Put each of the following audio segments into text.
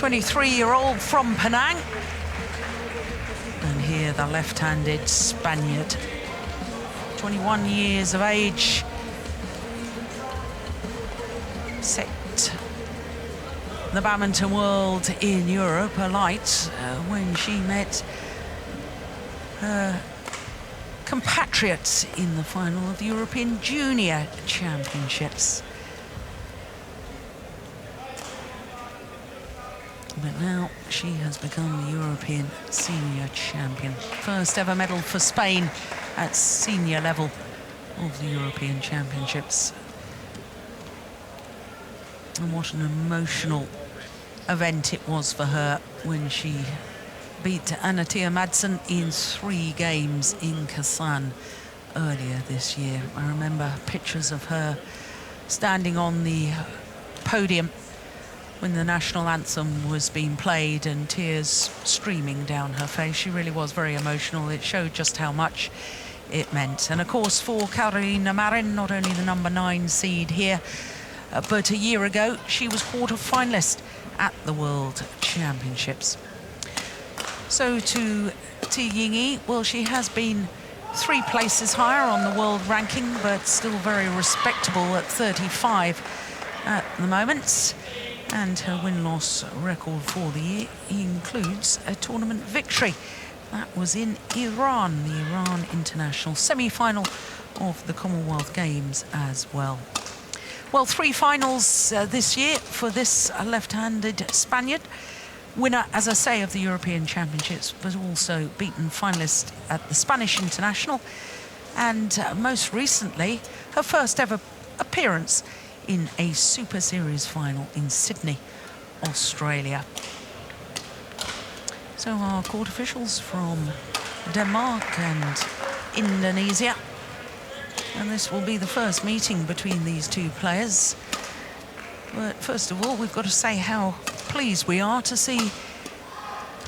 23-year-old from Penang. And here the left-handed Spaniard, 21 years of age, set the badminton world in Europe alight when she met her compatriots in the final of the European Junior Championships. But now she has become the European Senior Champion. First ever medal for Spain at senior level of the European Championships. And what an emotional event it was for her when she beat Anatia Madsen in 3 games in Kazan earlier this year. I remember pictures of her standing on the podium when the national anthem was being played and tears streaming down her face. She really was very emotional. It showed just how much it meant. And of course, for Carolina Marin, not only the number 9 seed here, but a year ago, she was quarter-finalist at the World Championships. So to Ti Ying-yi, well, she has been 3 places higher on the world ranking, but still very respectable at 35 at the moment. And her win-loss record for the year includes a tournament victory. That was in Iran, the Iran International semi-final of the Commonwealth Games as well. Well, 3 finals this year for this left-handed Spaniard. Winner, as I say, of the European Championships, but also beaten finalist at the Spanish International. And most recently, her first ever appearance in a Super Series final in Sydney, Australia. So our court officials from Denmark and Indonesia. And this will be the first meeting between these 2 players. But first of all, we've got to say how pleased we are to see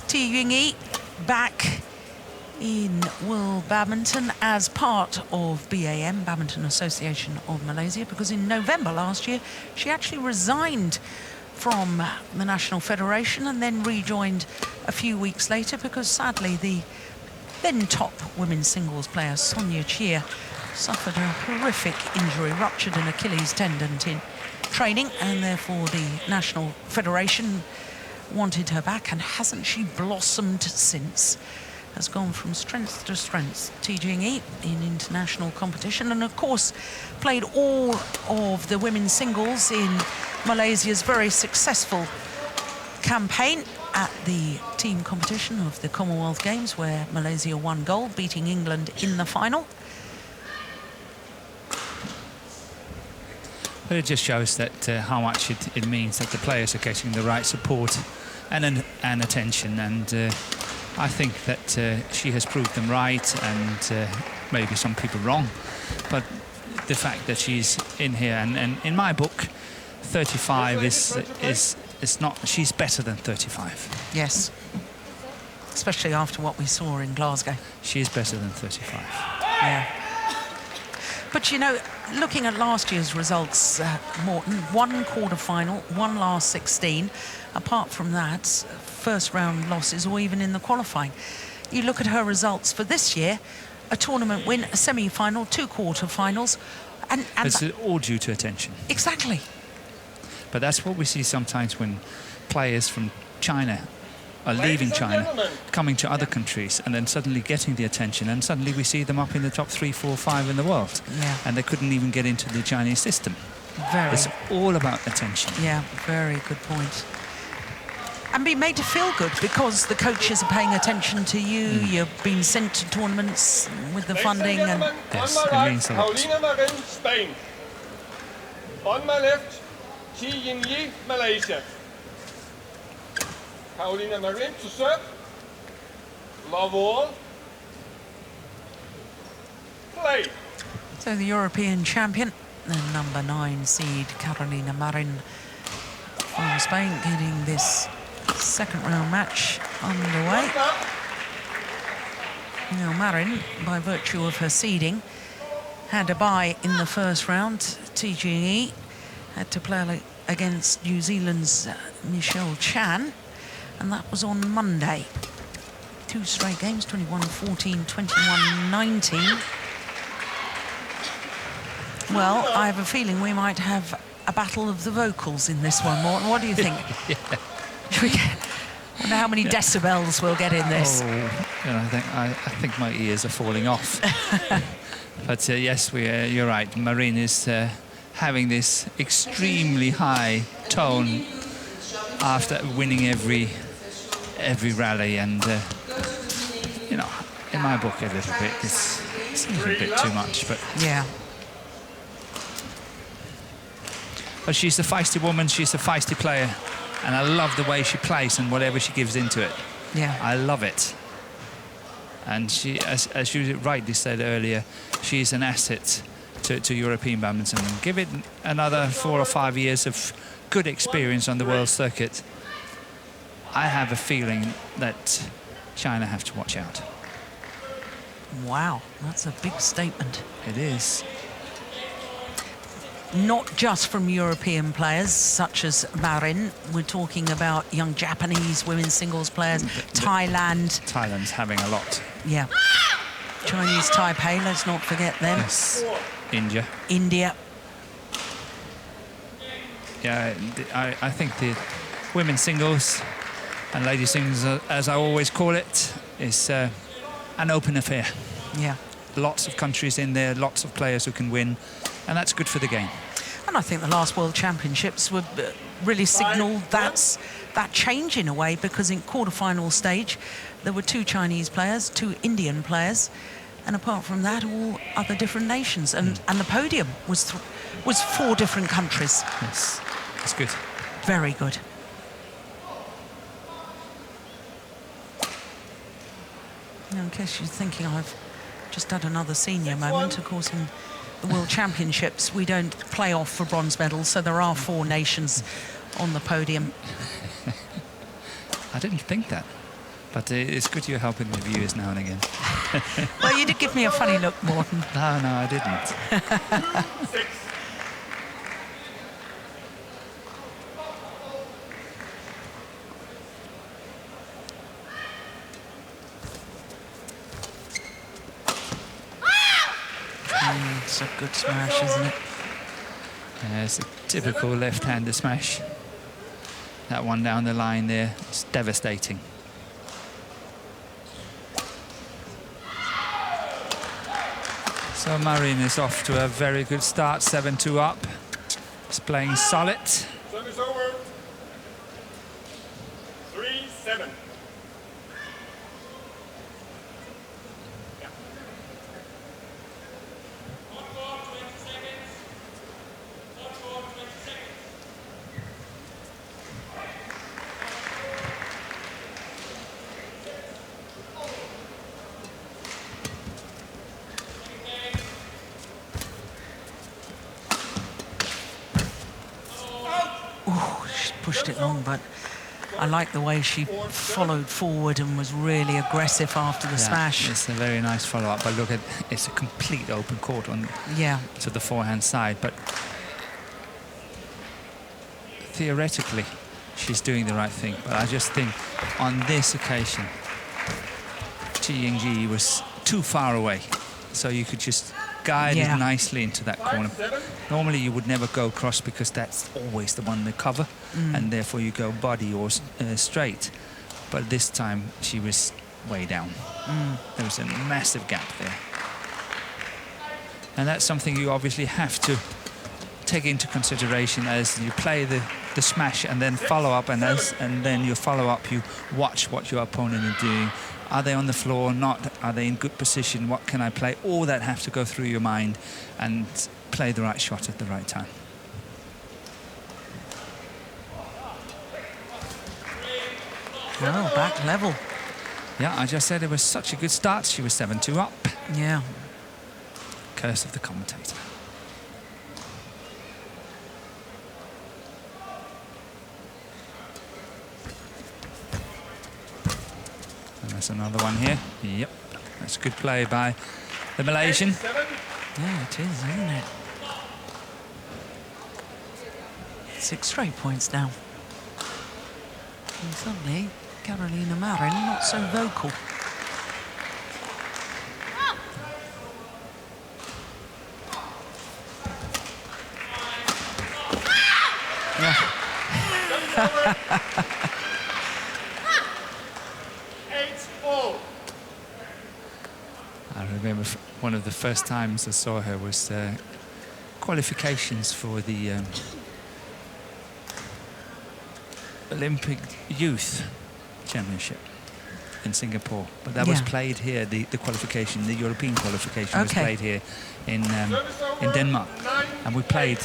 Ti Ying-yi back in World Badminton as part of BAM, Badminton Association of Malaysia, because in November last year, she actually resigned from the National Federation and then rejoined a few weeks later because sadly the then top women's singles player, Sonia Chia, suffered a horrific injury, ruptured an Achilles tendon in training, and therefore the National Federation wanted her back, and hasn't she blossomed since? Has gone from strength to strength. Ti Ying-yi in international competition, and of course played all of the women's singles in Malaysia's very successful campaign at the team competition of the Commonwealth Games, where Malaysia won gold, beating England in the final. But it just shows that how much it means that the players are getting the right support and attention, and I think that she has proved them right, and maybe some people wrong. But the fact that she's in here, and in my book, 35 is not. She's better than 35. Yes, especially after what we saw in Glasgow. She is better than 35. Yeah. But you know, looking at last year's results, Morton, 1 quarter-final, 1 last 16. Apart from that, first round losses or even in the qualifying. You look at her results for this year, a tournament win, a semi-final, 2 quarter-finals. And it's all due to attention. Exactly. But that's what we see sometimes when players from China are leaving China, coming to other countries, and then suddenly getting the attention, and suddenly we see them up in the top 3, 4, 5 in the world. Yeah. And they couldn't even get into the Chinese system. It's all about attention. Yeah, very good point. And be made to feel good because the coaches are paying attention to you. You've been sent to tournaments with the funding, and yes, it means a lot. Carolina Marin, Spain. On my left, Ti Ying-yi, Malaysia. Carolina Marin to serve. Love all. Play. So the European champion, the number 9 seed, Carolina Marin from Spain, getting this second round match underway. Now Marin, by virtue of her seeding, had a bye in the first round. Ti Ying-yi had to play against New Zealand's Michelle Chan. and that was on Monday. 2 straight games, 21-14, 21-19. Well, I have a feeling we might have a battle of the vocals in this one, Morton. What do you think? Yeah. I wonder how many decibels we'll get in this. I think my ears are falling off. But yes, you're right. Marine is having this extremely high tone after winning every rally, and you know, in my book a little bit, it's a little bit too much, but yeah. But she's a feisty woman. She's a feisty player, and I love the way she plays and whatever she gives into it. Yeah, I love it. And she, as you rightly said earlier, she's an asset to European badminton. Give it another 4 or 5 years of good experience on the world circuit, I have a feeling that China have to watch out. Wow, that's a big statement. It is. Not just from European players such as Marin. We're talking about young Japanese women's singles players, Thailand. Thailand's having a lot. Yeah. Chinese Taipei, let's not forget them. Yes. India. Yeah, I think the women's singles and ladies singles, as I always call it, is an open affair. Yeah. Lots of countries in there, lots of players who can win, and that's good for the game. And I think the last World Championships would really signal that change in a way, because in quarter-final stage there were 2 Chinese players, 2 Indian players, and apart from that, all other different nations. And the podium was 4 different countries. Yes, that's good. Very good. Now, in case you're thinking, I've just had another senior moment. Of course, in the World Championships, we don't play off for bronze medals, so there are 4 nations on the podium. I didn't think that, but it's good you're helping the viewers now and again. Well, you did give me a funny look, Morton. No, I didn't. 6. It's a good smash, isn't it? Yeah, it's a typical left-hander smash. That one down the line there, it's devastating. So Marin is off to a very good start, 7-2 up. He's playing solid. Service over. 3-7. Pushed it long, but I like the way she followed forward and was really aggressive after the smash. It's a very nice follow-up, but look at, it's a complete open court on to the forehand side, but theoretically she's doing the right thing. But I just think on this occasion Chi Yingji was too far away, so you could just guide it nicely into that corner. Normally you would never go cross because that's always the one they cover, and therefore you go body or straight. But this time she was way down. There was a massive gap there. And that's something you obviously have to take into consideration as you play the smash and then follow up, and then you follow up, you watch what your opponent is doing. Are they on the floor or not? Are they in good position? What can I play? All that have to go through your mind and play the right shot at the right time. Oh, back level. Yeah, I just said it was such a good start. She was 7-2 up. Yeah. Curse of the commentator. And there's another one here. Yep, that's a good play by the Malaysian. Yeah, it is, isn't it? 6 straight points now. And suddenly, Carolina Marin, not so vocal. Yeah. 8-all. I remember one of the first times I saw her was qualifications for the Olympic Youth Championship in Singapore. But that was played here, the qualification, the European qualification was played here in Denmark. And we played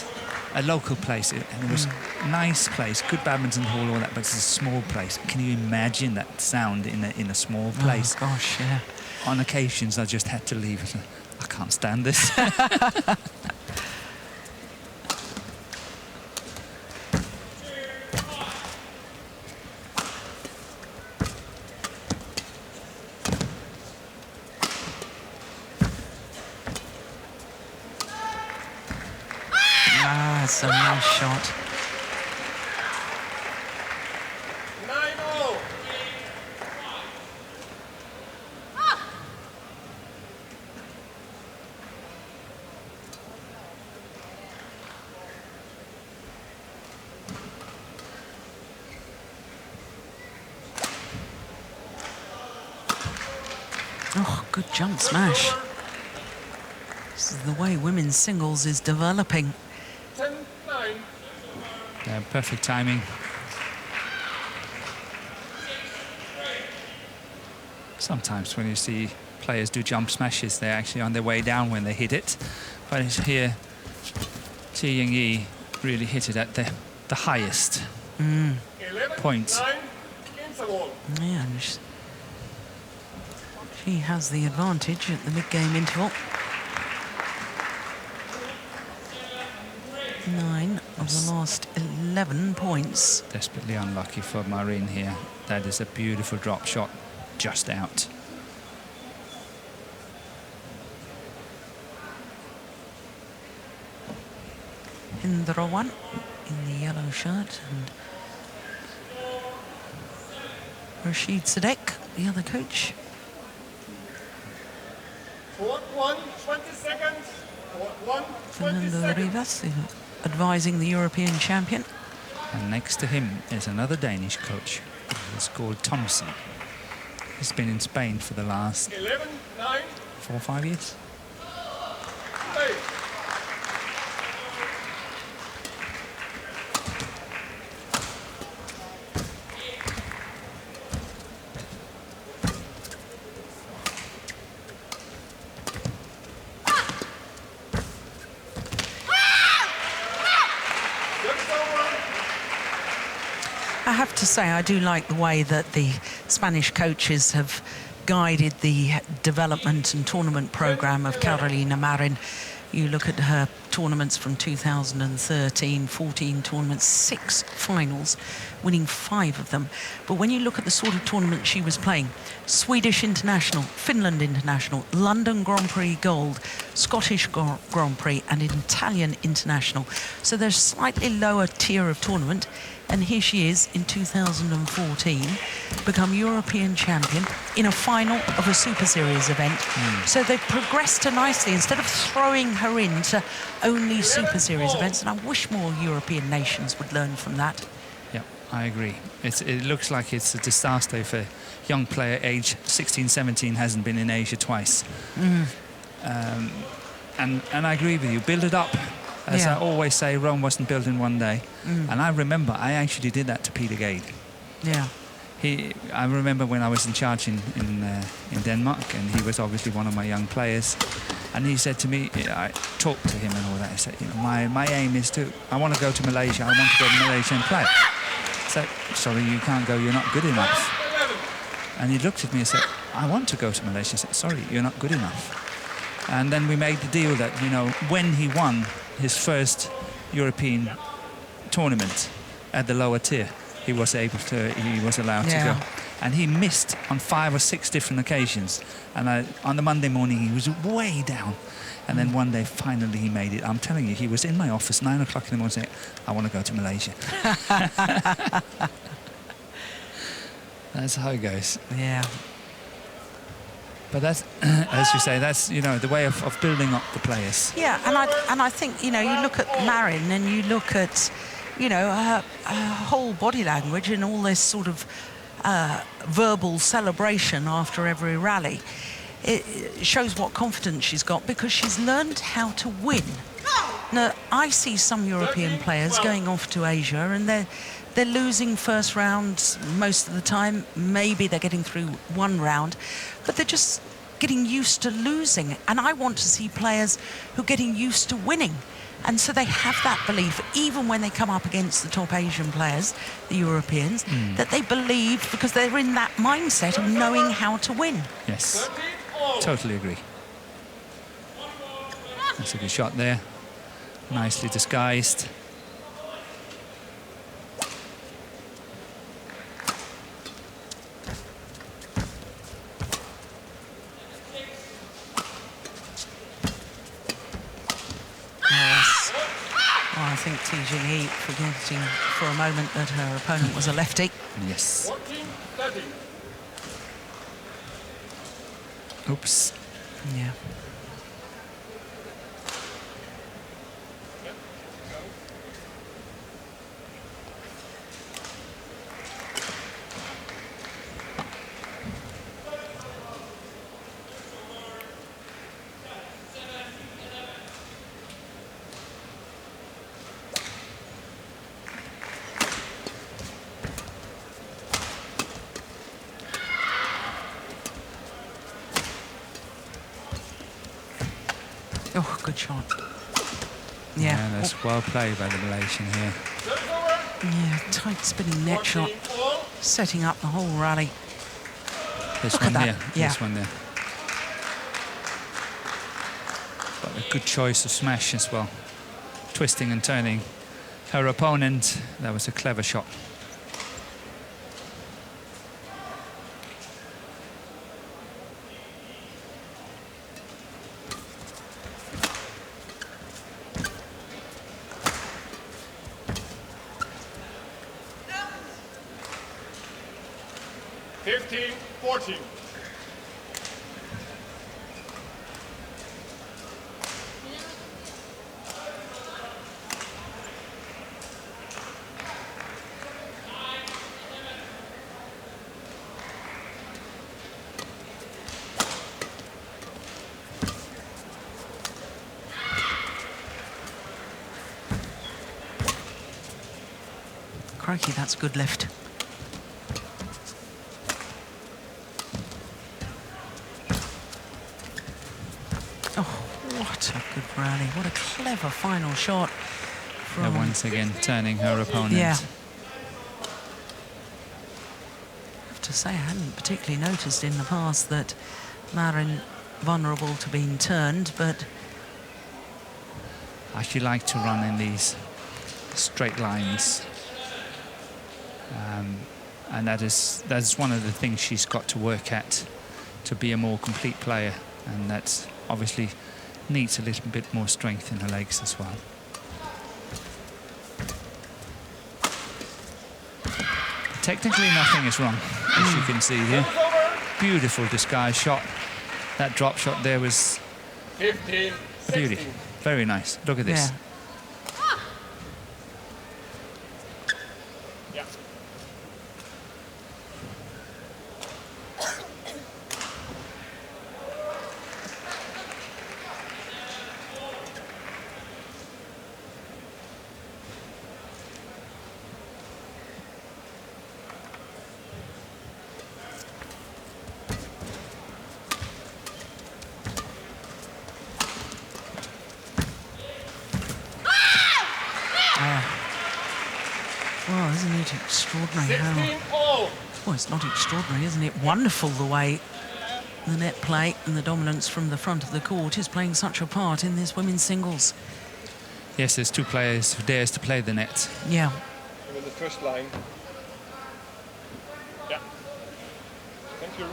a local place, and it was a nice place, good badminton hall, all that, but it's a small place. Can you imagine that sound in a small place? Oh, gosh, yeah. On occasions, I just had to leave. I can't stand this. That's a nice shot. 9-all. Oh, good jump smash. This is the way women's singles is developing. 10-9. Yeah, perfect timing. Sometimes when you see players do jump smashes, they're actually on their way down when they hit it. But it's here, Chi Ying-yi really hit it at the highest point. 11-9. Interval. Yeah, and she has the advantage at the mid-game interval. 9 of the last 11 points. Desperately unlucky for Marin here. That is a beautiful drop shot, just out. Hindrawan in the yellow shirt, and Rashid Sadek, the other coach. Court 1, 20 seconds. Court 1, 20 Fernando seconds. Rivas, advising the European champion. And next to him is another Danish coach. It's called Thomsen. He's been in Spain for the last 11-9. 4 or 5 years. Play. I have to say, I do like the way that the Spanish coaches have guided the development and tournament program of Carolina Marin. You look at her tournaments from 2013, 14 tournaments, 6 finals, winning 5 of them. But when you look at the sort of tournament she was playing, Swedish International, Finland International, London Grand Prix Gold, Scottish Grand Prix and Italian International. So there's slightly lower tier of tournament. And here she is in 2014, become European champion in a final of a Super Series event. So they've progressed her nicely instead of throwing her into only Super Series events. And I wish more European nations would learn from that. Yeah, I agree. It looks like it's a disaster if a young player age 16, 17 hasn't been in Asia twice. And I agree with you. Build it up. As I always say, Rome wasn't built in one day. And I remember I actually did that to Peter Gade. Yeah. I remember when I was in charge in Denmark, and he was obviously one of my young players. And he said to me, I talked to him and all that. I said, my aim is I want to go to Malaysia. I want to go to Malaysia and play. I said, sorry, you can't go. You're not good enough. And he looked at me and said, I want to go to Malaysia. I said, sorry, you're not good enough. And then we made the deal that, when he won his first European tournament at the lower tier, he was allowed to go. And he missed on 5 or 6 different occasions. And on the Monday morning, he was way down. And then one day, finally, he made it. I'm telling you, he was in my office 9 o'clock in the morning saying, I want to go to Malaysia. That's how it goes. Yeah. But that's, as you say, that's, you know, the way of building up the players. Yeah, and I think, you know, you look at Marin and you look at, you know, her whole body language and all this sort of verbal celebration after every rally. It shows what confidence she's got because she's learned how to win. Now, I see some European players going off to Asia and they're losing first round most of the time. Maybe they're getting through one round, but they're just getting used to losing. And I want to see players who are getting used to winning. And so they have that belief, even when they come up against the top Asian players, the Europeans, that they believe because they're in that mindset of knowing how to win. Yes, totally agree. That's a good shot there. Nicely disguised. Yes. Well, I think Ti Jing-yi forgetting for a moment that her opponent was a lefty. Yes. Oops. Yeah. Oh, good shot. Yeah. And that's well played by the Malaysian here. Yeah, tight spinning net shot, setting up the whole rally. This Look one at here, that. Yeah. this one there. But a good choice of smash as well. Twisting and turning her opponent. That was a clever shot. Crikey, that's good lift. Oh, what a good rally. What a clever final shot. From... Once again, turning her opponent. Yeah. I have to say, I hadn't particularly noticed in the past that Marin vulnerable to being turned, but... I actually like to run in these straight lines. And that's one of the things she's got to work at to be a more complete player, and that's obviously needs a little bit more strength in her legs as well. Technically nothing is wrong, as you can see here. Beautiful disguise shot. That drop shot there was 15, beauty. Very nice. Look at this. Yeah. Well, isn't it extraordinary how... Well, it's not extraordinary, isn't it? Wonderful the way the net play and the dominance from the front of the court is playing such a part in this women's singles. Yes, there's two players who dares to play the net. Yeah. In the first line. Yeah. Thank you.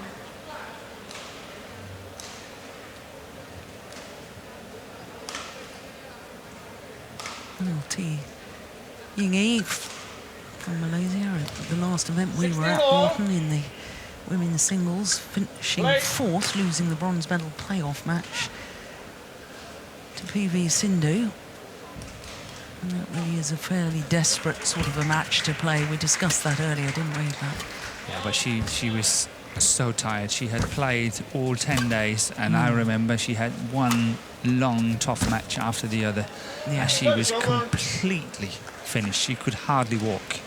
Oh, Ti Jing-yi from Malaysia at the last event we were at, 16 all. Morton, in the women's singles, finishing Play. 4th, losing the bronze medal playoff match to PV Sindhu. And that really is a fairly desperate sort of a match to play. We discussed that earlier, didn't we? Yeah, but she was so tired. She had played all 10 days, and I remember she had one long, tough match after the other. Yeah. And she was completely finished. She could hardly walk.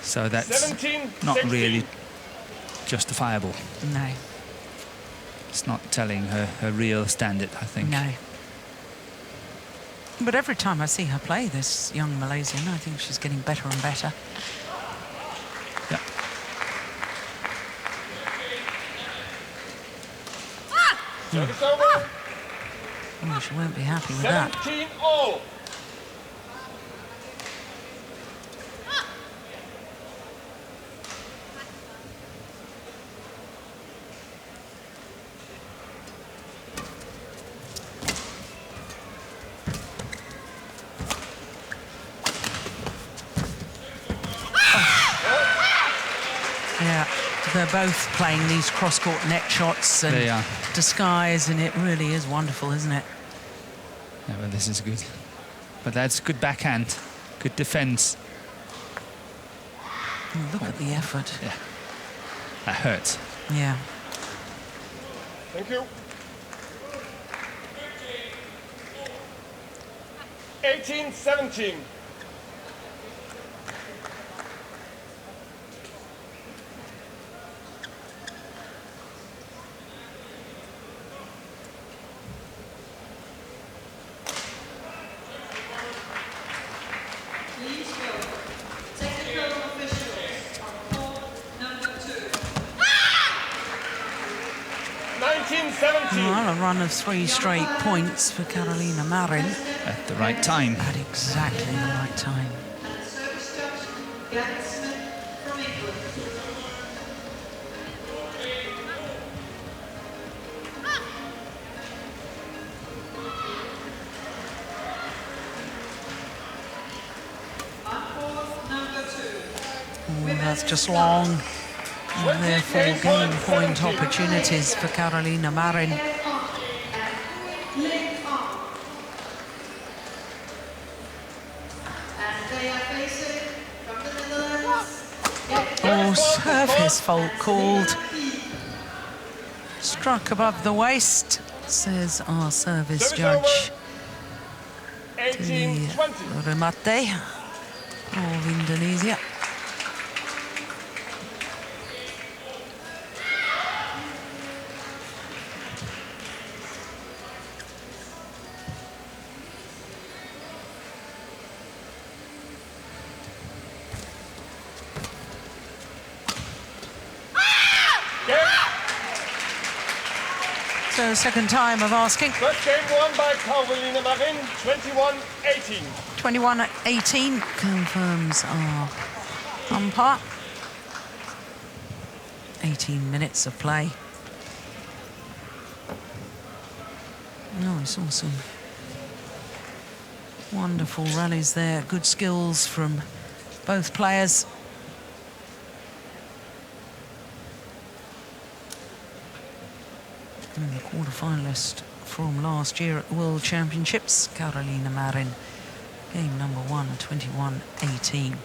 So that's 17, not 16. really justifiable. No. It's not telling her real standard, I think. No. But every time I see her play, this young Malaysian, I think she's getting better and better. Yeah. Service over. Oh, she won't be happy with that. 17 all. Yeah, they're both playing these cross-court net shots and They are. disguise, and it really is wonderful, isn't it? Yeah, well, this is good. But that's good backhand, good defense. Oh, look at the effort. Yeah. That hurts. Yeah. Thank you. 18-17. Please go. Technical officials on court number 2. 19-17. Well, a run of 3 straight points for Carolina Marin At the right time. at exactly the right time. And the service judge, Gavin Smith from England. On court number 2. Oh, that's just long. And therefore, game point opportunities for Carolina Marin. Oh, service fault called. Struck above the waist, says our service Service judge. over. 18-20. Remate of Indonesia. So second time of asking. First game won by Carolina Marin, 21-18. 21-18 confirms our umpire. 18 minutes of play. Oh, we saw some wonderful rallies there. Good skills from both players. And the quarter-finalist from last year at the World Championships, Carolina Marin. Game number 1, 21-18.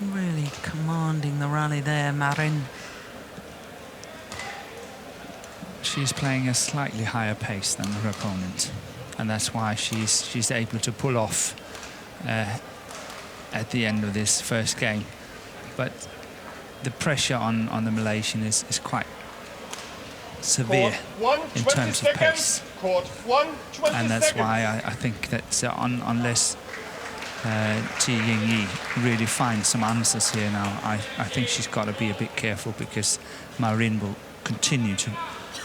Really commanding the rally there, Marin. She's playing a slightly higher pace than her opponent, and that's why she's able to pull off at the end of this first game. But the pressure on the Malaysian is quite severe Court 1, in 20 terms of seconds. pace. Court 1, 20 And that's seconds. why I think that unless Ji Yingyi really finds some answers here now, I think she's got to be a bit careful, because Marin will continue to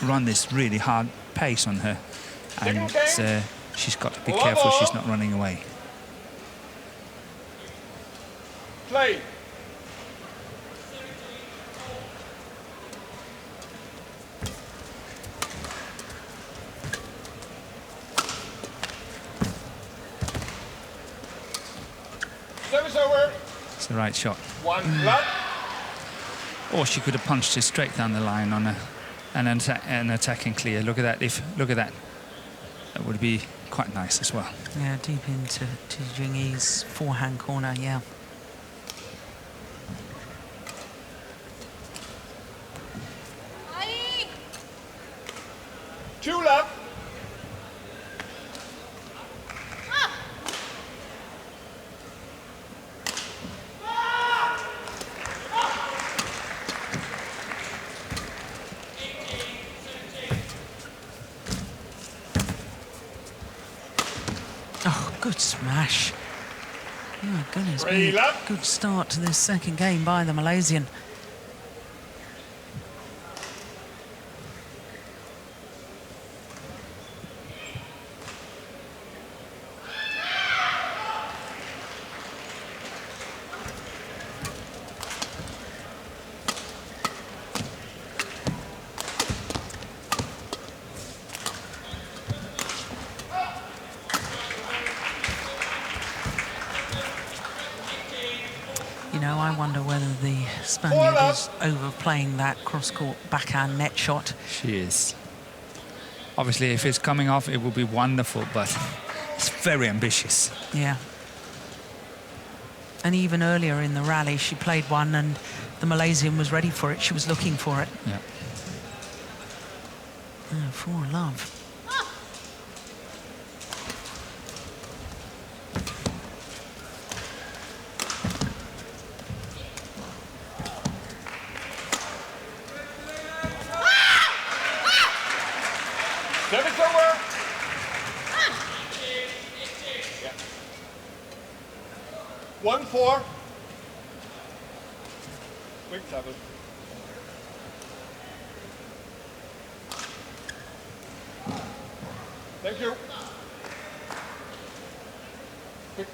run this really hard pace on her, and she's got to be careful she's not running away. Play. Service over. It's the right shot. 1 flat. Or she could have punched it straight down the line on an attacking clear. Look at that. Look at that. That would be quite nice as well. Yeah, deep into Jingyi's forehand corner, yeah. Two left. Oh, good smash. Oh, goodness Three me. left. Good start to this second game by the Malaysian. You know, I wonder whether the Spaniard is overplaying that cross-court backhand net shot. She is. Obviously, if it's coming off, it will be wonderful, but it's very ambitious. Yeah. And even earlier in the rally, she played one and the Malaysian was ready for it. She was looking for it. Yeah. Oh, for love. Service over. Yeah. 1-4. Quick seven. Thank you. Quick.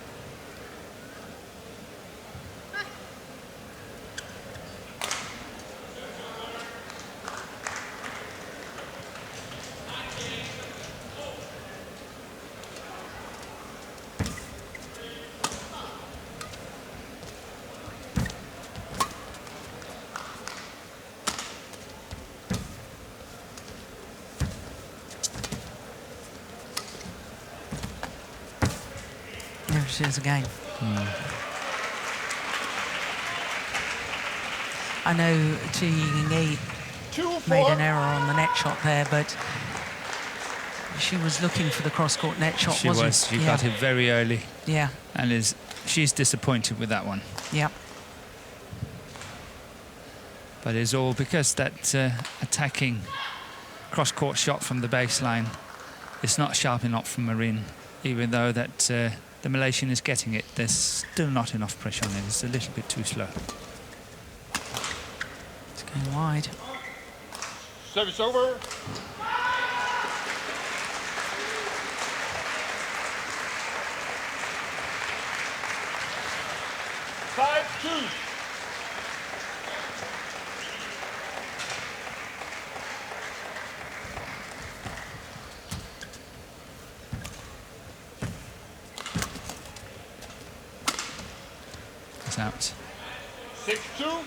There she is again. I know Ji Yingyi 2-4. made an error on the net shot there, but she was looking for the cross-court net shot, She wasn't was. She got it very early, Yeah, and she's disappointed with that one. yeah. But it's all because that attacking cross-court shot from the baseline is not sharp enough from Marin. Even though that the Malaysian is getting it, there's still not enough pressure on it. It's a little bit too slow. It's going wide. Service over. Five, 2. It's out. 6-2.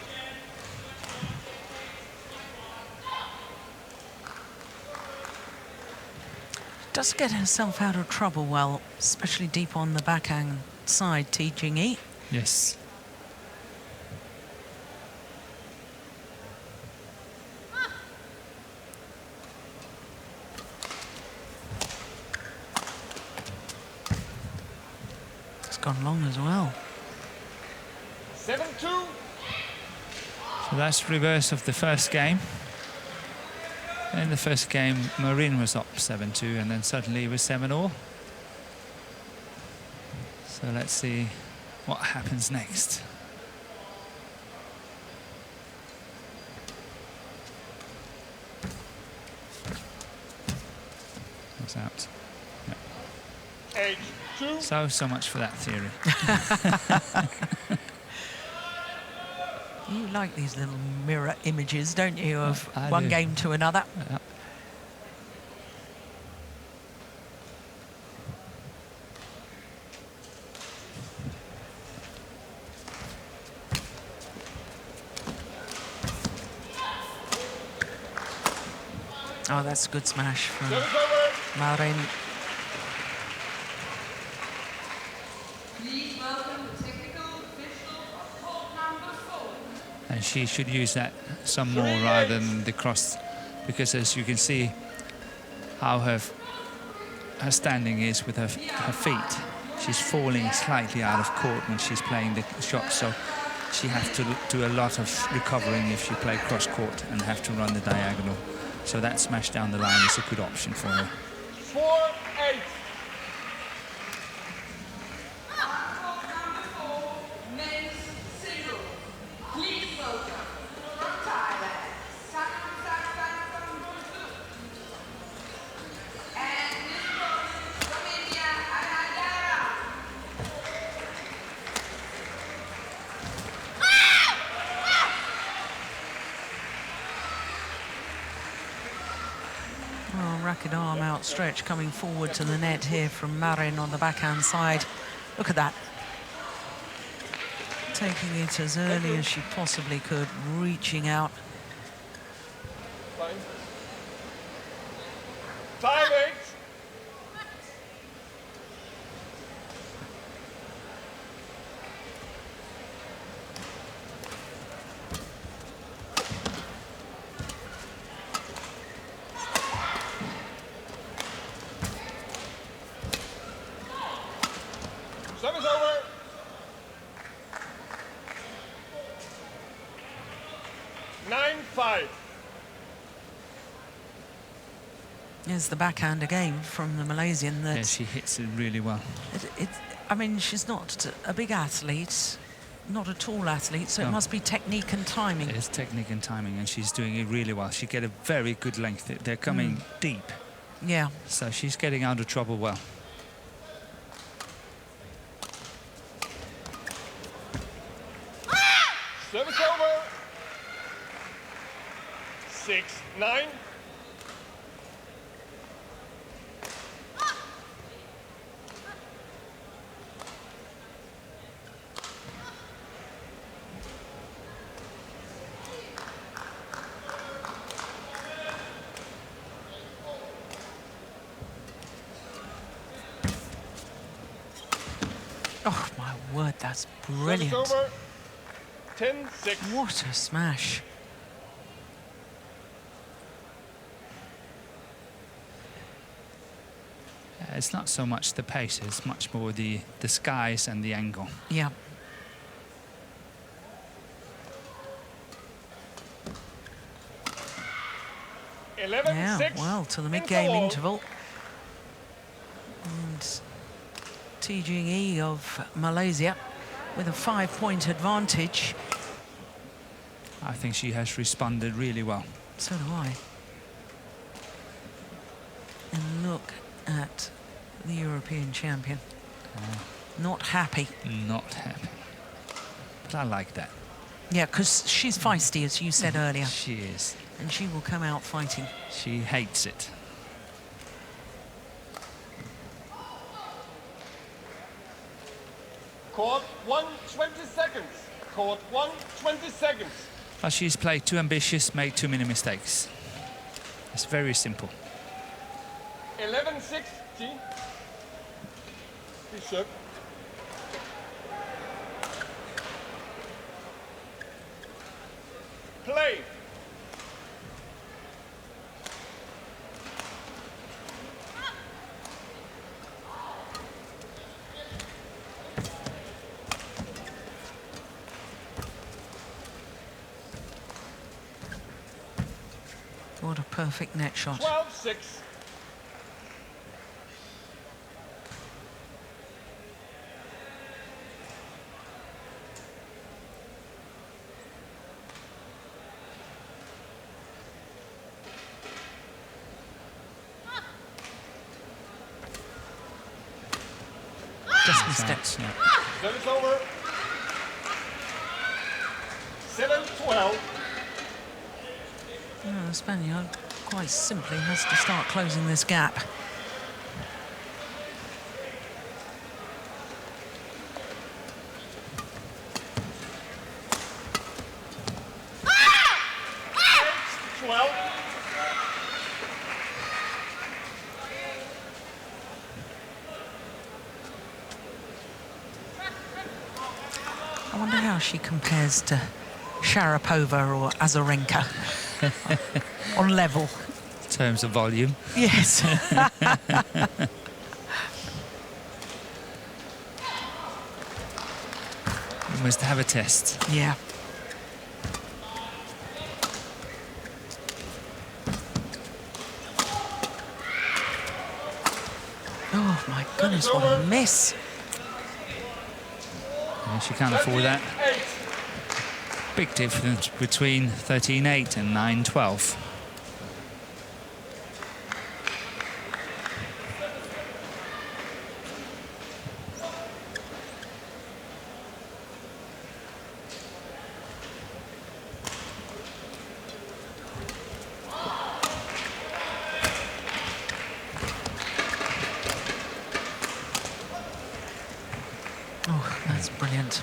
Does get herself out of trouble well, especially deep on the backhand side, Ji Yingyi. Yes. It's gone long as well. 7-2. So that's reverse of the first game. In the first game, Marin was up 7-2, and then suddenly it was 7-all. So let's see what happens next. That's out. Age 2. So much for that theory. You like these little mirror images, don't you, of I one do. game to another? Yeah. Oh, that's a good smash from Service over. Marin. Please welcome the technical official of court number 4. And she should use that some more rather than the cross, because as you can see how her standing is with her feet. She's falling slightly out of court when she's playing the shot, so she has to do a lot of recovering if she play cross court and have to run the diagonal. So that smash down the line is a good option for her. 4-8. Court number 4, men's single. Please welcome from Thailand, Sakam and Miss Rose from India, Anandara. Oh, racket arm outstretched coming forward to the net here from Marin on the backhand side. Look at that. Taking it as early as she possibly could, reaching out. Fine. 5-8. Service over. 9-5. Here's the backhand again from the Malaysian. That Yeah, she hits it really well. I mean, she's not a big athlete, not a tall athlete, so it No. must be technique and timing. It's technique and timing, and she's doing it really well. She get a very good length. They're coming deep, Yeah. so she's getting out of trouble well. Service over. 6-9. Oh, my word, that's Service brilliant. over. 10-6. What a smash. It's not so much the pace, it's much more the skies and the angle. Yeah. Yeah, 11-6. well, to the in mid-game goal. interval. And TGE of Malaysia with a 5-point advantage. I think she has responded really well. So do I. And look at the European champion. Not happy. Not happy. But I like that. Yeah, because she's feisty, as you said earlier, She is. and she will come out fighting. She hates it. Court 1, 20 seconds. Court 1, 20 seconds. But she's played too ambitious, made too many mistakes. It's very simple. 11-6. T. Please serve. Play. What a Perfect net shot. 12-6. Just missed it. Service over. 7-12. The Spaniard quite simply has to start closing this gap. I wonder how she compares to Sharapova or Azarenka on level. In terms of volume. Yes. We must have a test. Yeah. Oh my goodness, what a miss. Yeah, she can't afford that. Big difference between 13-8 and 9-12. Oh, that's brilliant.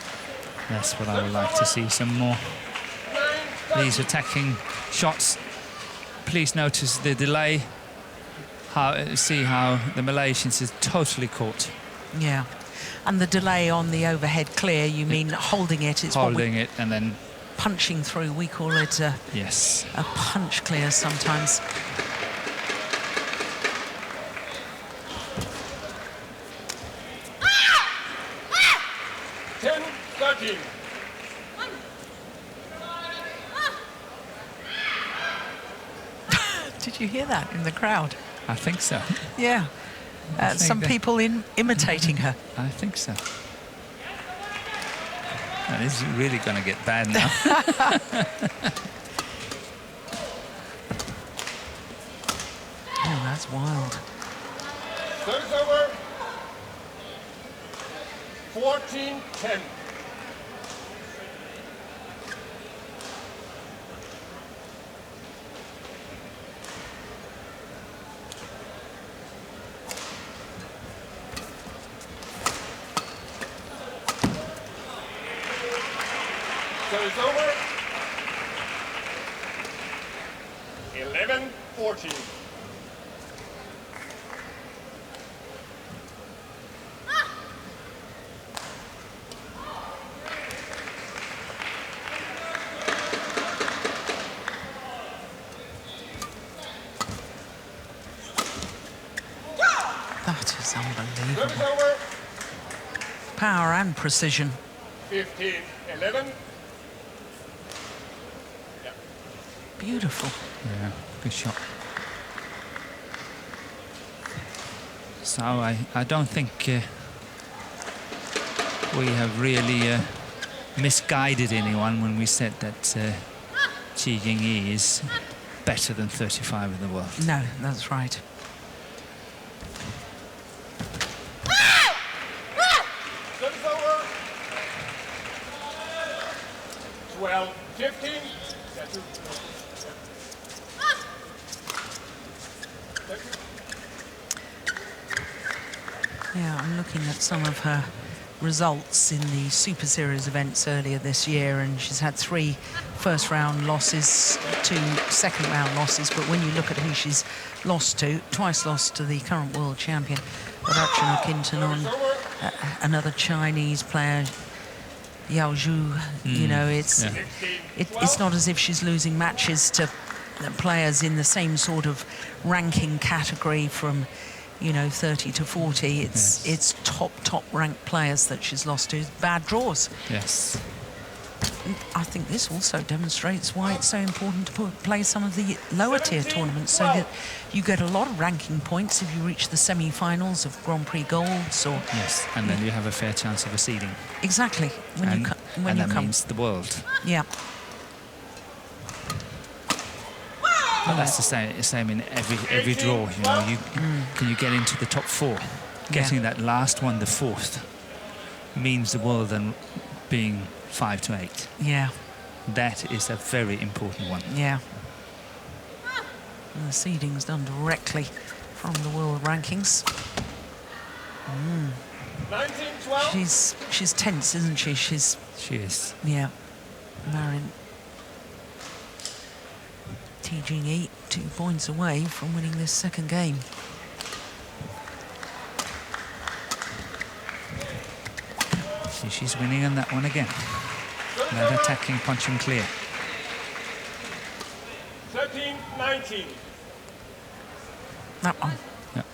That's what I would like to see some more. These attacking shots. Please notice the delay. See how the Malaysians is totally caught. Yeah. And the delay on the overhead clear, you mean holding it? It's Holding it and then... punching through. We call it a Yes. punch clear sometimes. Did you hear that in the crowd? I think so. Yeah. Some people imitating her. I think so. That is really going to get bad now. Oh, that's wild. Service over. 14-10. Service over. 11-14. That is unbelievable. Service over. Power and precision. 15-11. Beautiful. Yeah, good shot. So I don't think we have really misguided anyone when we said that Ji Yingyi is better than 35 in the world. No, that's right. Service over. 12-15. Yeah, I'm looking at some of her results in the Super Series events earlier this year, and she's had 3 first-round losses, 2 second-round losses. But when you look at who she's lost to, twice lost to the current world champion, Rachana Kintanon, another Chinese player, Yao Zhu. You know, it's not as if she's losing matches to players in the same sort of ranking category from, you know, 30 to 40. It's top ranked players that she's lost to. Bad draws. Yes. I think this also demonstrates why it's so important to play some of the lower tier tournaments, so that you get a lot of ranking points if you reach the semi-finals of Grand Prix Golds, or Yes, and then you have a fair chance of a seeding. exactly when And you that come. means the world. Yeah. But that's the same in every draw. You know, can you get into the top 4? Getting that last one, the 4th, means the world and being 5 to 8. Yeah. That is a very important one. Yeah. And the seeding's done directly from the world rankings. 19-12. She's tense, isn't she? She is. Yeah. Marin. T Jing-yi 2 points away from winning this second game. She's winning on that one again. That attacking, punching clear. 13-19. That one. Yep.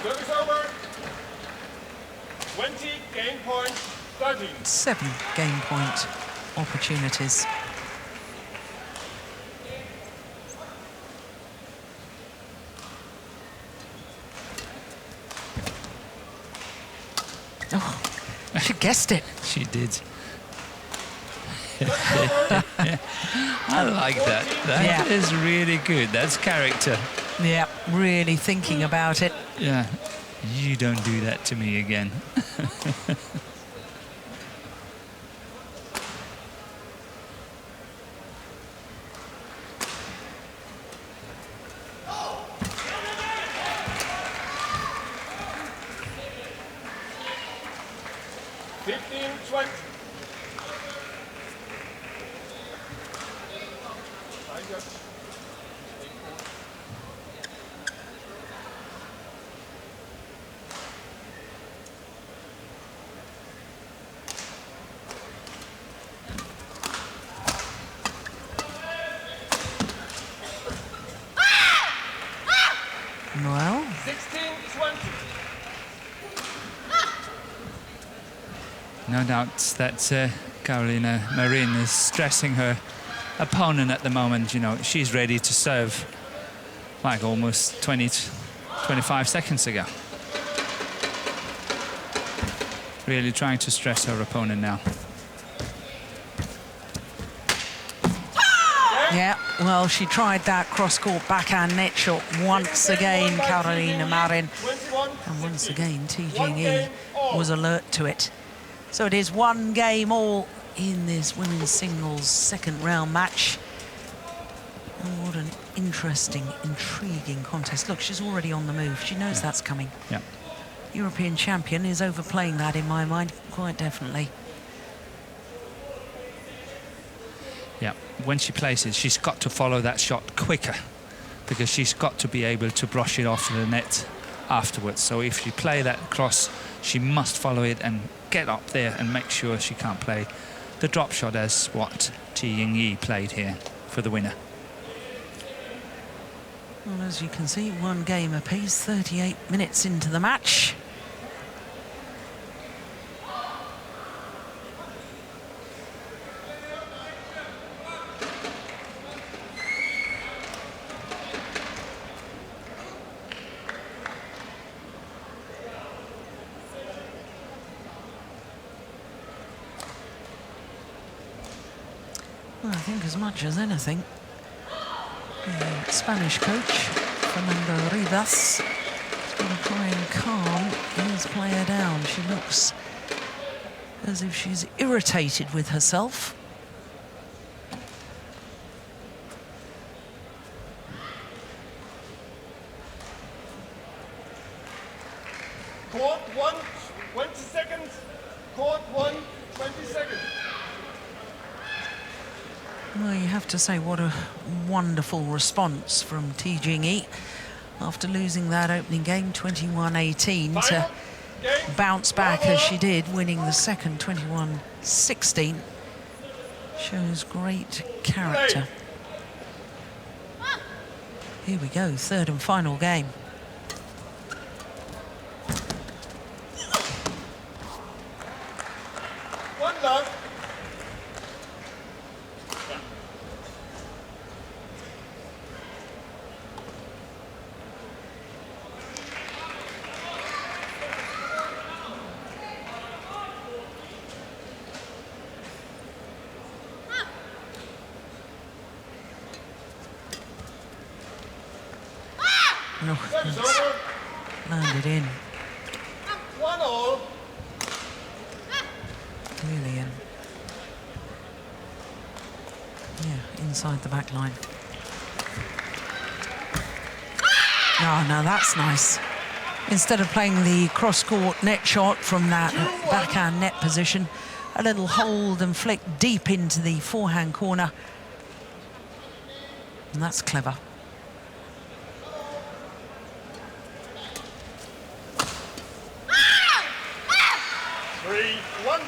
Service over. 20 game point, 13. 7 game point opportunities. Oh, she guessed it. She did. I like that. That is really good. That's character. Yeah, really thinking about it. Yeah. You don't do that to me again. Well, 16-20. No doubt that Carolina Marin is stressing her opponent at the moment. You know, she's ready to serve like almost 25 seconds ago. Really trying to stress her opponent now. yeah, well, she tried that cross-court backhand net shot once again, Carolina Marin. And once again, T Jing-yi was alert to it. So it is 1 game all in this women's singles second round match. Oh, what an interesting, intriguing contest. Look, she's already on the move. She knows that's coming. Yeah. European champion is overplaying that in my mind, quite definitely. Yeah, when she places, she's got to follow that shot quicker, because she's got to be able to brush it off the net afterwards. So if she play that cross, she must follow it and get up there and make sure she can't play the drop shot as what T Jing-yi played here for the winner. Well, as you can see, 1 game apiece, 38 minutes into the match. Well, I think as much as anything, the Spanish coach, Fernando Rivas, is going to try and calm his player down. She looks as if she's irritated with herself. Court 1, 20 seconds. Court 1, 20 seconds. Well, you have to say, what a wonderful response from T Jing-yi after losing that opening game 21-18 to bounce back as she did, winning the second 21-16. Shows great character. Here we go, third and final game. One love. No, Service it's over. landed in, 1-all. clearly in. Yeah, inside the back line. Oh, no, that's nice. Instead of playing the cross-court net shot from that backhand net position, a little hold and flick deep into the forehand corner. And that's clever. 3-1.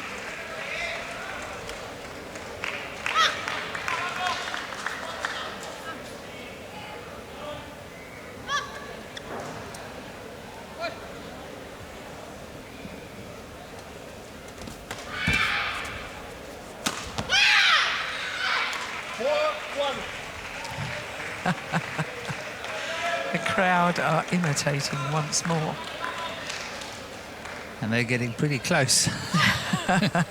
The crowd are imitating once more. And they're getting pretty close. 4-1.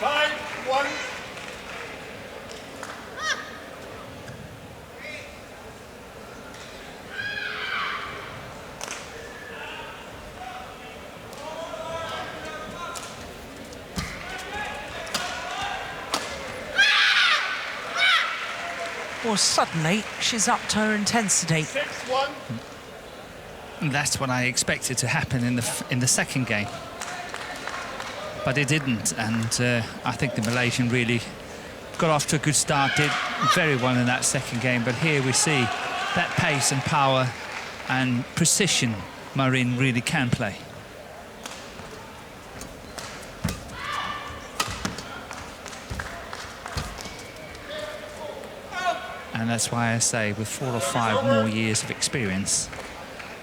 Five, 1. Well, suddenly she's upped her intensity. 6-1. And that's what I expected to happen in the second game. But it didn't, and I think the Malaysian really got off to a good start, did very well in that second game. But here we see that pace and power and precision Marin really can play. And that's why I say, with 4 or 5 more years of experience,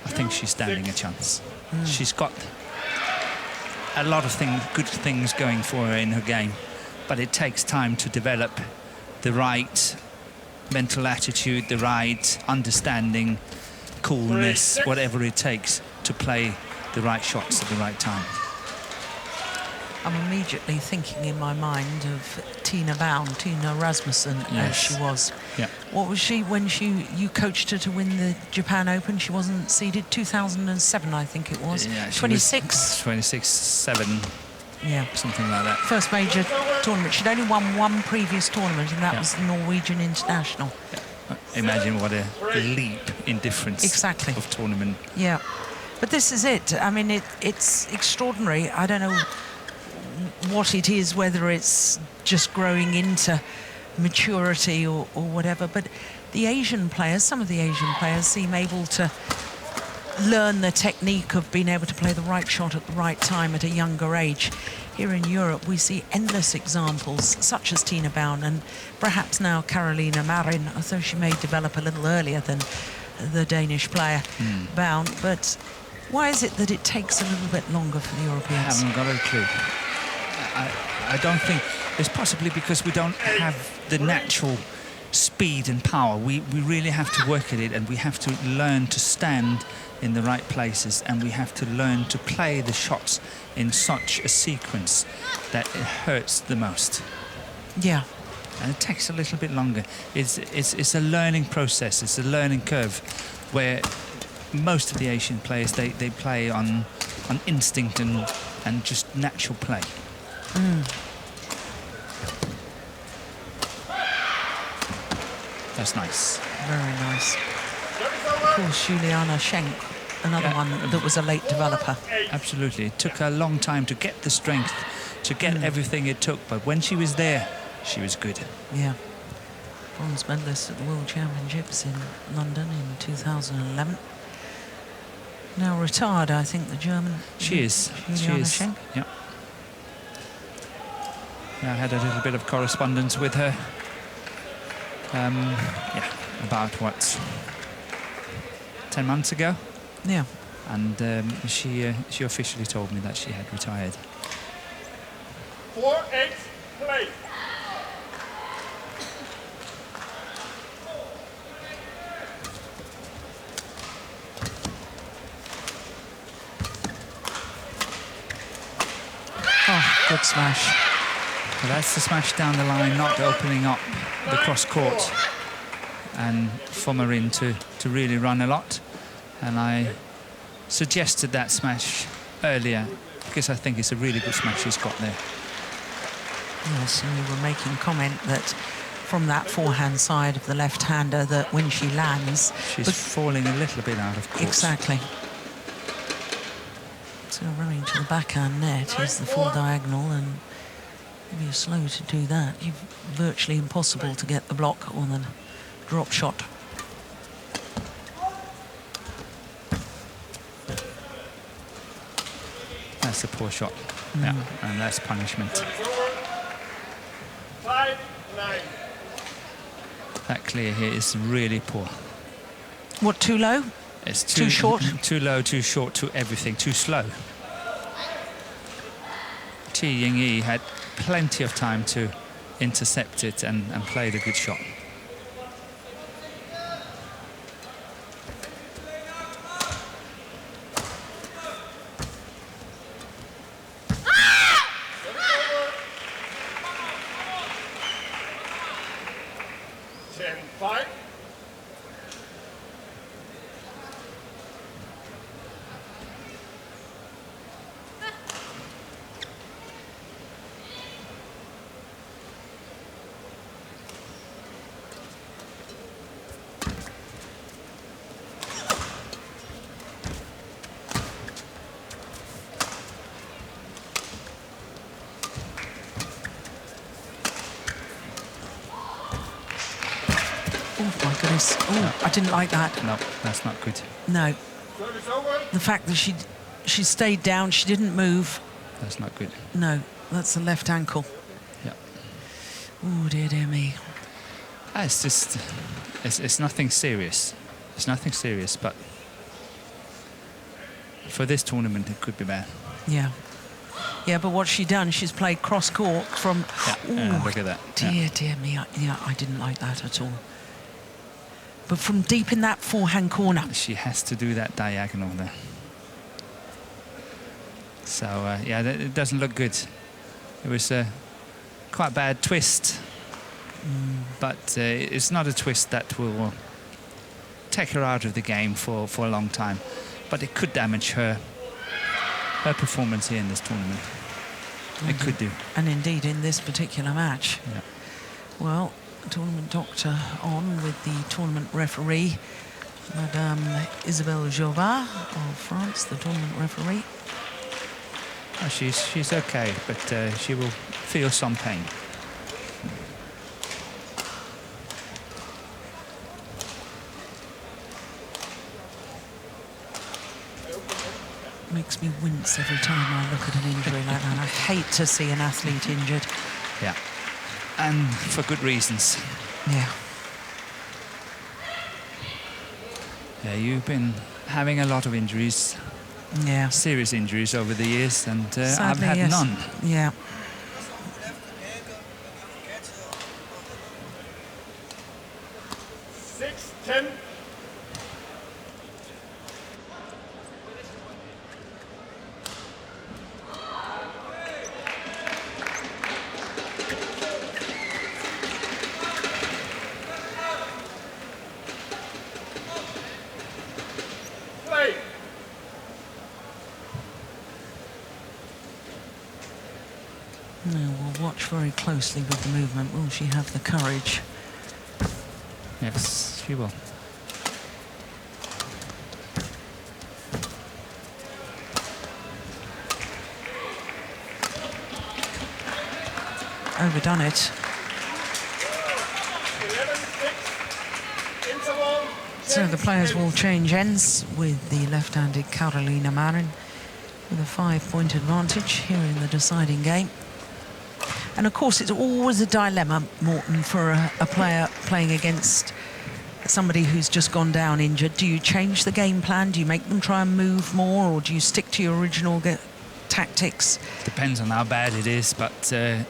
I think she's standing a chance. She's got a lot of good things going for her in her game, but it takes time to develop the right mental attitude, the right understanding, coolness, whatever it takes to play the right shots at the right time. I'm immediately thinking in my mind of Tina Rasmussen, as Yes. she was. Yeah. What was she when you coached her to win the Japan Open? She wasn't seeded 2007, I think it was. Yeah, 26. 26-7, Yeah. something like that. First major tournament. She'd only won one previous tournament, and that Yeah. was the Norwegian International. Imagine what a leap in difference Exactly. of tournament. Yeah. But this is it. I mean, it's extraordinary. I don't know what it is, whether it's just growing into maturity or whatever, but the Asian players, some of the Asian players seem able to learn the technique of being able to play the right shot at the right time at a younger age. Here in Europe, we see endless examples, such as Tina Baun and perhaps now Carolina Marin, although she may develop a little earlier than the Danish player Baun. But why is it that it takes a little bit longer for the I Europeans? haven't got a clue. I don't think it's possibly because we don't have the natural speed and power. We really have to work at it, and we have to learn to stand in the right places, and we have to learn to play the shots in such a sequence that it hurts the most. Yeah. And it takes a little bit longer. It's a learning process. It's a learning curve where most of the Asian players, they play on instinct and just natural play. That's nice. Very nice. Of course, Juliana Schenk, another Yeah. one that was a late developer. Absolutely. It took her a long time to get the strength, to get everything it took, but when she was there, she was good. Yeah. Bronze medalist at the World Championships in London in 2011. Now retired, I think, the German. She is. Juliana Schenk. Yeah. Yeah, I had a little bit of correspondence with her. Yeah, about what, 10 months ago, Yeah. and she officially told me that she had retired. 4-8, play. Oh, good smash. So that's the smash down the line, not opening up the cross court, and for Marin to really run a lot. And I suggested that smash earlier because I think it's a really good smash she's got there. Yes, and you were making comment that from that forehand side of the left-hander, that when she lands, She's falling a little bit out of course. exactly. So running to the backhand net is the full diagonal, and if you're slow to do that, you're virtually impossible to get the block or the drop shot. That's a poor shot. Yeah, and that's punishment. 5-9. That clear here is really poor. What, too low? It's Too short? Too low, too short, too everything, too slow. Chi Ying-yi had plenty of time to intercept it and played a good shot. Oh, my goodness. Oh, I didn't like that. No, that's not good. No. Service over. The fact that she stayed down, she didn't move. That's not good. No, that's the left ankle. Yeah. Oh, dear, dear me. It's just, it's nothing serious. It's nothing serious, but for this tournament, it could be bad. Yeah. Yeah, but what's she done? She's played cross court from... Yeah, look at that. Dear, dear me. I didn't like that at all. But from deep in that forehand corner. She has to do that diagonal there. So, yeah, it doesn't look good. It was a quite bad twist. But it's not a twist that will take her out of the game for a long time. But it could damage her performance here in this tournament. It could do. And indeed in this particular match. Yeah. Well, tournament doctor on with the tournament referee, Madame Isabelle Jovard of France, the tournament referee. Oh, she's okay, but she will feel some pain. Makes me wince every time I look at an injury like that. I hate to see an athlete injured. Yeah. And for good reasons. Yeah. Yeah, you've been having a lot of injuries, Yeah. serious injuries over the years, and I've Sadly, had yes. none. Yeah. Now we'll watch very closely with the movement. Will she have the courage? Yes, she will. Overdone it. 11-6. Interval. So the players will change ends with the left-handed Carolina Marin with a 5-point advantage here in the deciding game. And of course, it's always a dilemma, Morton, for a player playing against somebody who's just gone down injured. Do you change the game plan? Do you make them try and move more, or do you stick to your original tactics? Depends on how bad it is, but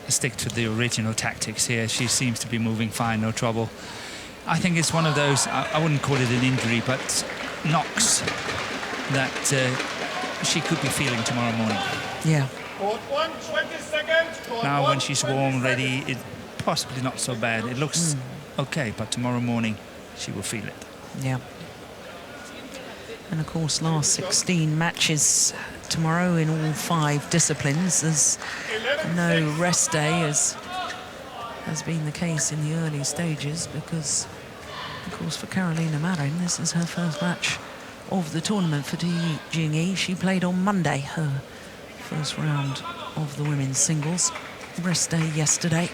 stick to the original tactics here. She seems to be moving fine, no trouble. I think it's one of those, I wouldn't call it an injury, but knocks that she could be feeling tomorrow morning. Yeah. Court 1, 20 seconds. Court Now, 1, when she's 20 warm, seconds. ready, it's possibly not so bad. It looks okay, but tomorrow morning she will feel it. Yeah. And of course, last 16 matches tomorrow in all 5 disciplines. There's no rest day, as has been the case in the early stages, because, of course, for Carolina Marin, this is her first match of the tournament for Jingyi. She played on Monday, her first round of the women's singles. Rest day yesterday.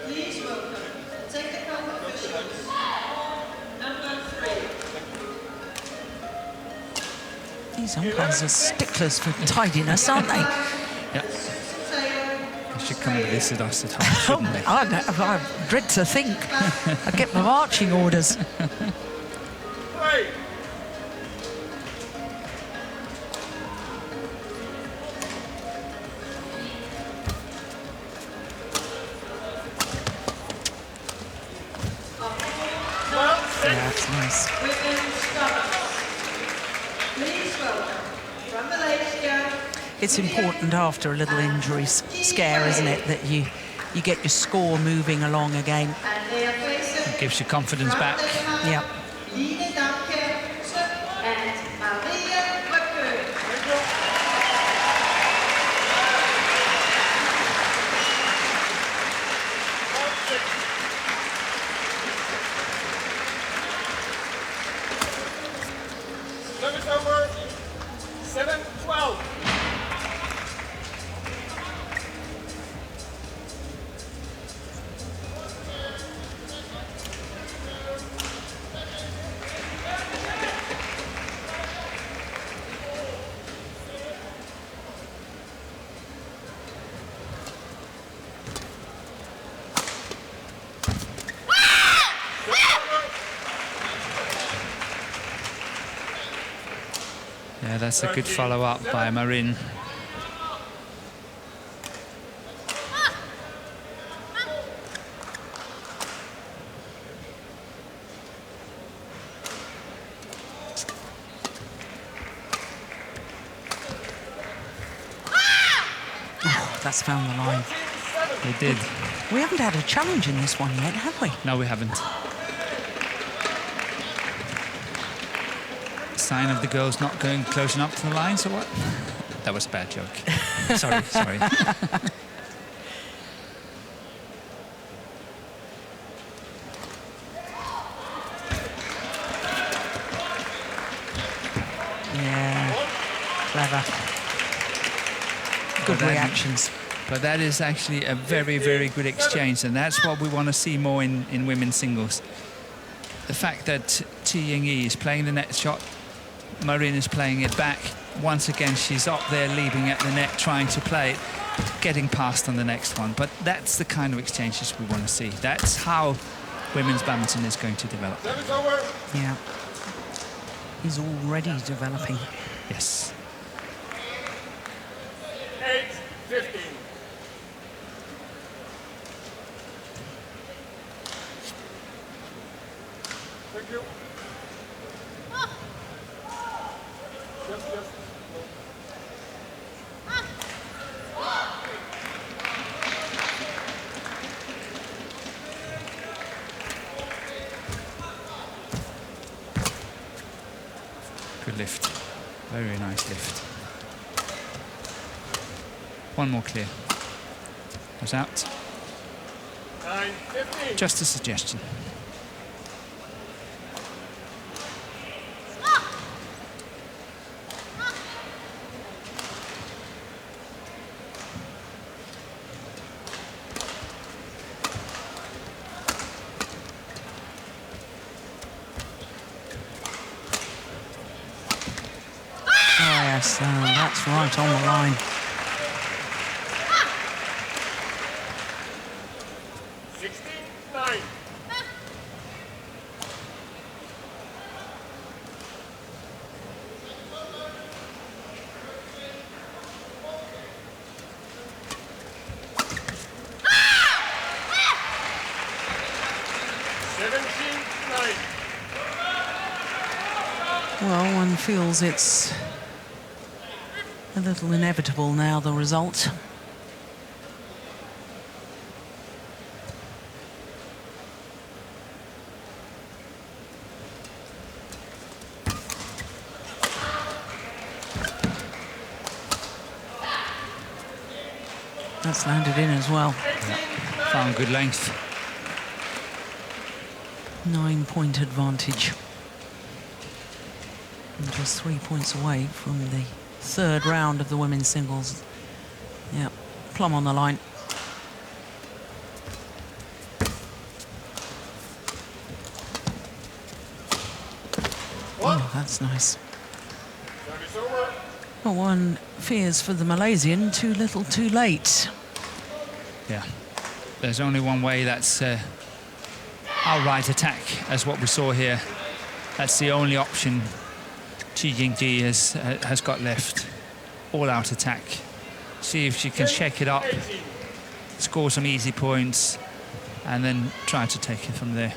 Please welcome technical officials. Number 3. These umpires are sticklers for tidiness, aren't they? Yeah. They should come and visit us at home, shouldn't they? I dread to think. I get my marching orders. 3. That's nice. Women's doubles. Please welcome from Malaysia. It's important after a little injury scare, isn't it, that you get your score moving along again. And they are facing It gives you confidence back. Yeah. Line Danke and Maria Röcke. Service over. 7-12. Yeah, that's a good follow-up by Marin. Oh, that's found the line. They did. We haven't had a challenge in this one yet, have we? No, we haven't. Sign of the girls not going close enough to the lines, or what? That was a bad joke. sorry. Yeah. Clever. Good reactions. But that is actually a very, very good exchange, and that's what we want to see more in women's singles. The fact that Jingyi is playing the net shot, Marin is playing it back. Once again, she's up there leaping at the net, trying to play it, getting past on the next one. But that's the kind of exchanges we want to see. That's how women's badminton is going to develop. Service over. Yeah. He's already developing. Yes. 8-15. Thank you. Yes. Good lift. Very nice lift. One more clear. Was out. 9-15. Just a suggestion. Yes, that's right on the line. 16-9. Well, one feels it's a little inevitable now, the result. That's landed in as well. Yeah. Found good length. 9-point advantage. And just 3 points away from the third round of the women's singles. Yeah, plumb on the line. Oh, that's nice. Well, one fears for the Malaysian, too little, too late. Yeah, there's only one way, that's outright attack, as what we saw here. That's the only option Chi Ying-ji has got left. All-out attack. See if she can shake it up, score some easy points, and then try to take it from there.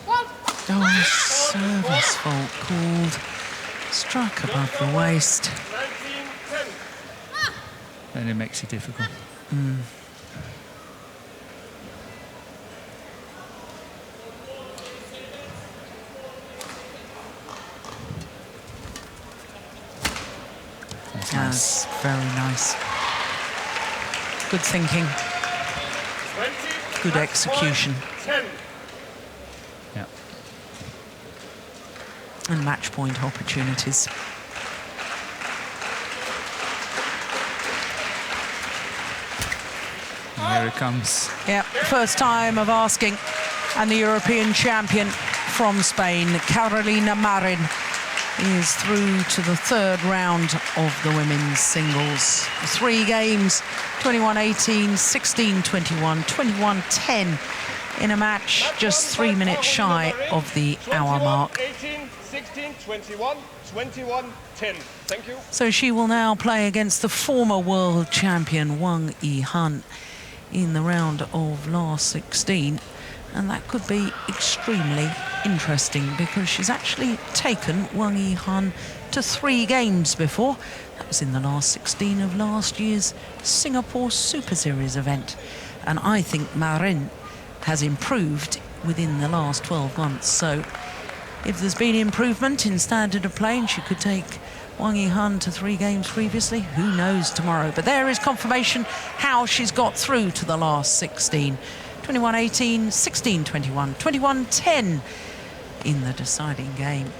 Oh, service fault called. Struck above the waist. Then it makes it difficult. That's nice. Very nice. Good thinking. Good execution. Yeah. And match point opportunities. And here it comes. Yeah, first time of asking. And the European champion from Spain, Carolina Marin, is through to the third round of the women's singles. 3 games, 21-18, 16-21, 21-10 in a match just 3 minutes shy of the hour mark. 18, 16, 21, 21, 10. Thank you. So she will now play against the former world champion Wang Yihan in the round of last 16. And that could be extremely interesting because she's actually taken Wang Yihan to 3 games before. That was in the last 16 of last year's Singapore Super Series event. And I think Marin has improved within the last 12 months. So if there's been improvement in standard of play and she could take Wang Yihan to 3 games previously, who knows tomorrow. But there is confirmation how she's got through to the last 16. 21-18, 16-21, 21-10 in the deciding game.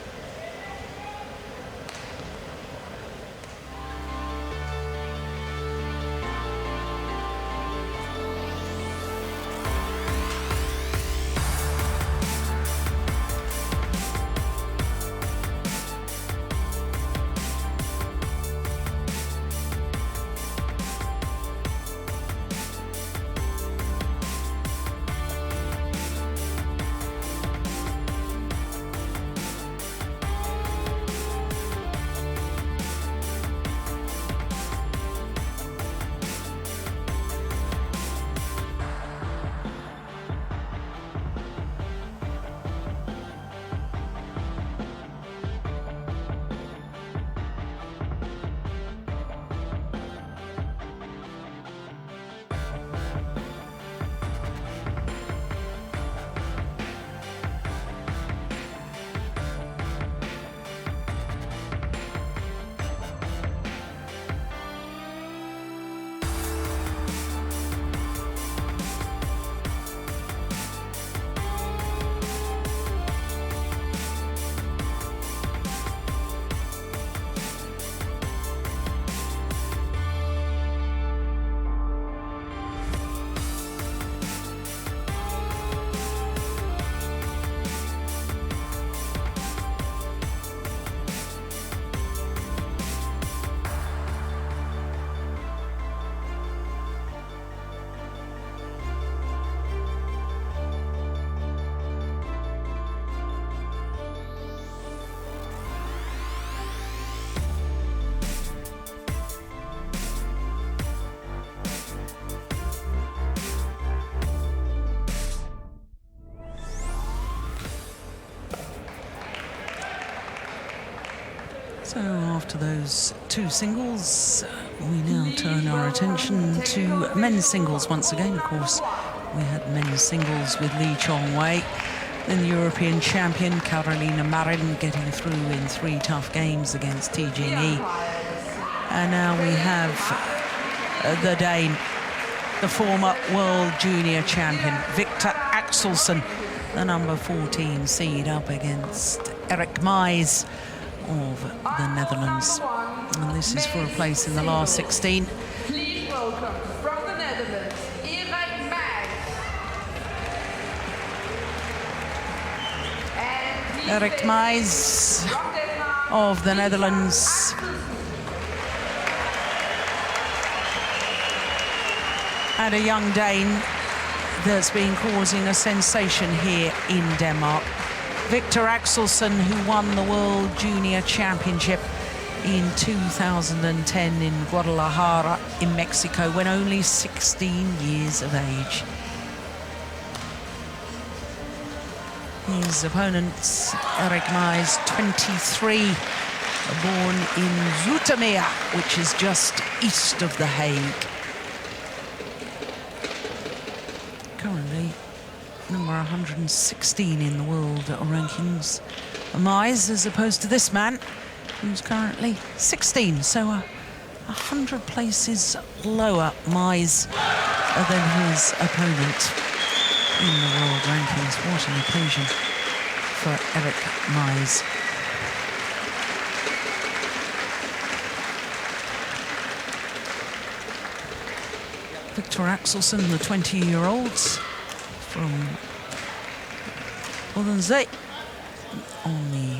So after those two singles, we now turn our attention to men's singles once again. Of course, we had men's singles with Lee Chong-wei, then the European champion Carolina Marin getting through in 3 tough games against T Jing-yi. And now we have the Dane, the former world junior champion, Victor Axelsen, the number 14 seed, up against Erik Meijs of the Netherlands. And this is for a place in the last 16. Please welcome from the Netherlands, Erik Meijs. Erik Meijs of the Netherlands. And a young Dane that's been causing a sensation here in Denmark. Victor Axelsen, who won the World Junior Championship in 2010 in Guadalajara in Mexico when only 16 years of age. His opponent, Erik Meijs, 23, born in Zoetermeer, which is just east of The Hague. Currently number 116 in the world rankings. Meijs, as opposed to this man, who's currently 16, so 100 places lower, Meijs, than his opponent in the world rankings. What an occasion for Erik Meijs. Victor Axelsen, the 20-year-olds from Odense on the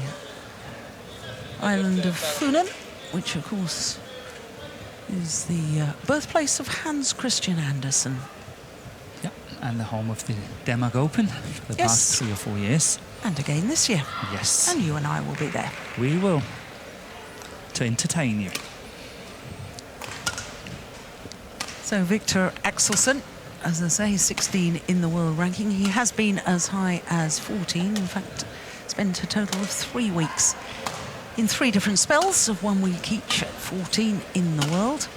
island of Funen, which of course is the birthplace of Hans Christian Andersen. Yep, and the home of the Denmark Open for the past 3 or 4 years. And again this year. Yes. And you and I will be there. We will, to entertain you. So Victor Axelsen, as I say, 16 in the world ranking. He has been as high as 14. In fact, spent a total of 3 weeks in 3 different spells of 1 week each at 14 in the world.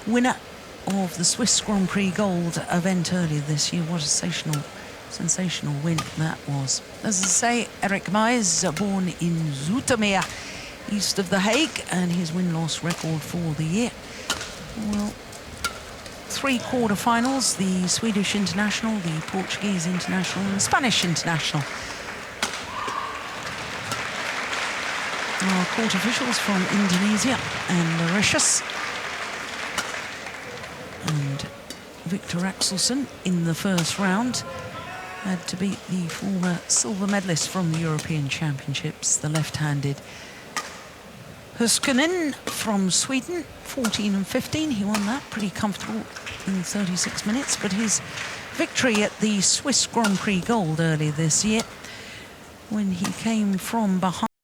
Winner of the Swiss Grand Prix Gold event earlier this year. What a sensational win that was. As I say, Erik Meijs, born in Zoetermeer, east of The Hague, and his win-loss record for the year. Well, 3 quarter-finals, the Swedish international, the Portuguese international, and the Spanish international. Our court officials from Indonesia and Mauritius. And Victor Axelsen in the first round had to beat the former silver medalist from the European Championships, the left-handed Huskinen from Sweden, 14 and 15. He won that pretty comfortable in 36 minutes. But his victory at the Swiss Grand Prix Gold earlier this year, when he came from behind